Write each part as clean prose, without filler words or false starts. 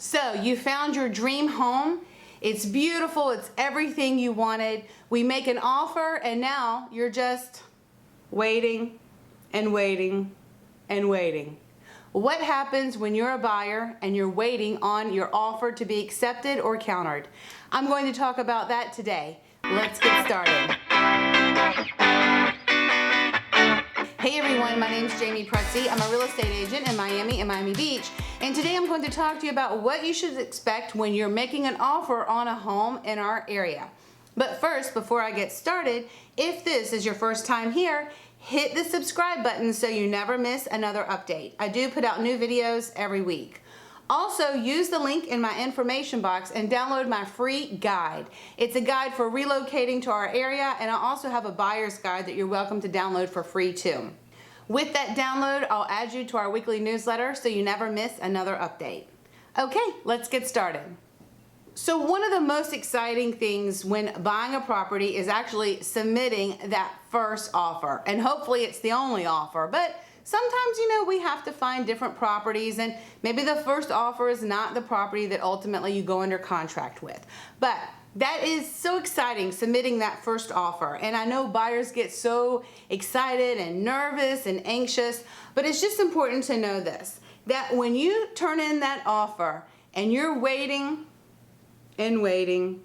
So you found your dream home. It's beautiful. It's everything you wanted. We make an offer and now you're just waiting and waiting and waiting. What happens when you're a buyer and you're waiting on your offer to be accepted or countered? I'm going to talk about that today. Let's get started. Hey everyone, my name is Jamey Prezzi. I'm a real estate agent in Miami and Miami Beach. And today I'm going to talk to you about what you should expect when you're making an offer on a home in our area. But first, before I get started, if this is your first time here, hit the subscribe button so you never miss another update. I do put out new videos every week. Also, use the link in my information box and download my free guide. It's a guide for relocating to our area, and I also have a buyer's guide that you're welcome to download for free too. With that download, I'll add you to our weekly newsletter so you never miss another update. Okay, let's get started. So one of the most exciting things when buying a property is actually submitting that first offer. And hopefully it's the only offer, but sometimes, we have to find different properties, and maybe the first offer is not the property that ultimately you go under contract with. But that is so exciting, submitting that first offer. And I know buyers get so excited and nervous and anxious, but it's just important to know this, that when you turn in that offer and you're waiting and waiting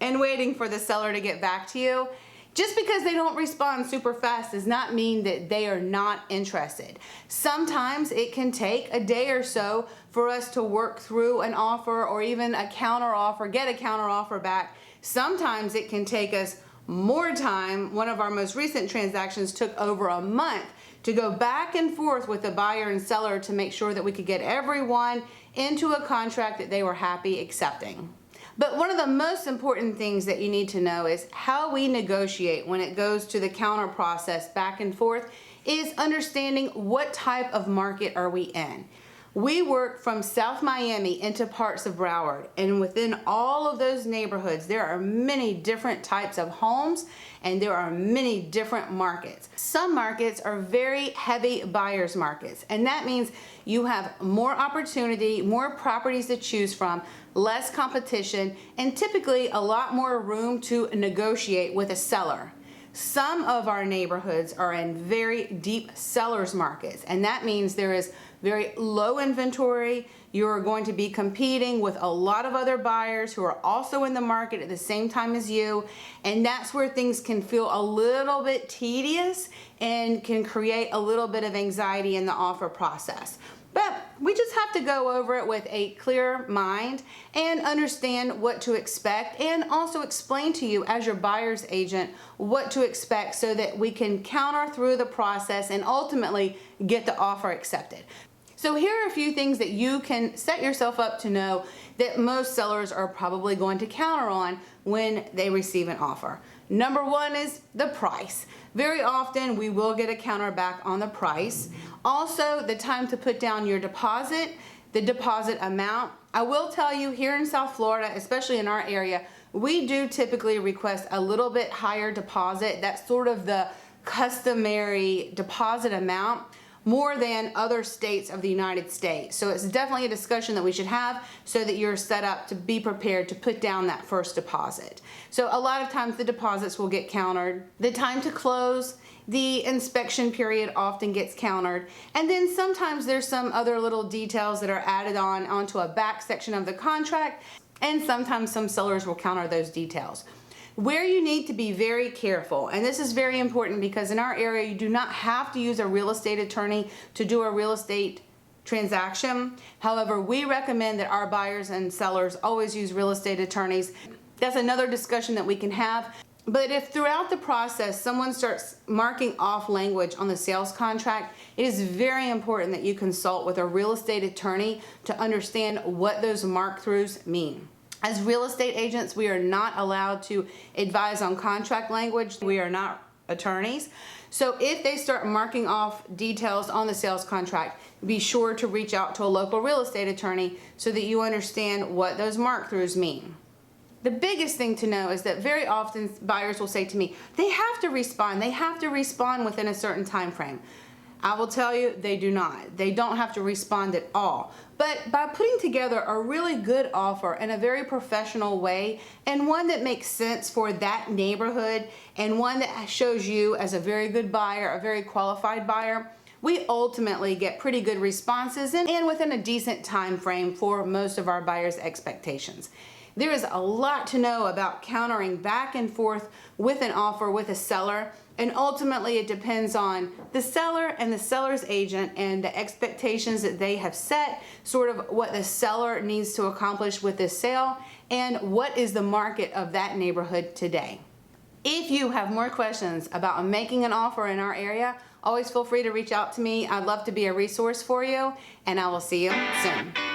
and waiting for the seller to get back to you, just because they don't respond super fast does not mean that they are not interested. Sometimes it can take a day or so for us to work through an offer or even a counter offer, get a counter offer back. Sometimes it can take us more time. One of our most recent transactions took over a month to go back and forth with the buyer and seller to make sure that we could get everyone into a contract that they were happy accepting. But one of the most important things that you need to know is how we negotiate when it goes to the counter process back and forth is understanding what type of market are we in. We work from South Miami into parts of Broward, and within all of those neighborhoods there are many different types of homes and there are many different markets. Some markets are very heavy buyers markets, and that means you have more opportunity, more properties to choose from, less competition, and typically a lot more room to negotiate with a seller. Some of our neighborhoods are in very deep sellers markets, and that means there is very low inventory. You're going to be competing with a lot of other buyers who are also in the market at the same time as you, and that's where things can feel a little bit tedious and can create a little bit of anxiety in the offer process. But we just have to go over it with a clear mind and understand what to expect, and also explain to you as your buyer's agent what to expect so that we can counter through the process and ultimately get the offer accepted. So here are a few things that you can set yourself up to know that most sellers are probably going to counter on when they receive an offer. Number one is the price. Very often we will get a counter back on the price. Also, the time to put down your deposit, the deposit amount. I will tell you, here in South Florida, especially in our area, we do typically request a little bit higher deposit. That's sort of the customary deposit amount, more than other states of the United States. So it's definitely a discussion that we should have so that you're set up to be prepared to put down that first deposit. So a lot of times the deposits will get countered. The time to close, the inspection period often gets countered. And then sometimes there's some other little details that are added onto a back section of the contract, and sometimes some sellers will counter those details. Where you need to be very careful, and this is very important because in our area you do not have to use a real estate attorney to do a real estate transaction. However, we recommend that our buyers and sellers always use real estate attorneys. That's another discussion that we can have. But if throughout the process someone starts marking off language on the sales contract, it is very important that you consult with a real estate attorney to understand what those mark-throughs mean. As real estate agents, we are not allowed to advise on contract language. We are not attorneys. So if they start marking off details on the sales contract, be sure to reach out to a local real estate attorney so that you understand what those mark-throughs mean. The biggest thing to know is that very often buyers will say to me, they have to respond within a certain time frame. I will tell you, they do not. They don't have to respond at all. But by putting together a really good offer in a very professional way, and one that makes sense for that neighborhood, and one that shows you as a very good buyer, a very qualified buyer, we ultimately get pretty good responses and within a decent time frame for most of our buyers' expectations. There is a lot to know about countering back and forth with an offer with a seller, and ultimately it depends on the seller and the seller's agent and the expectations that they have set, sort of what the seller needs to accomplish with this sale, and what is the market of that neighborhood today. If you have more questions about making an offer in our area, always feel free to reach out to me. I'd love to be a resource for you, and I will see you soon.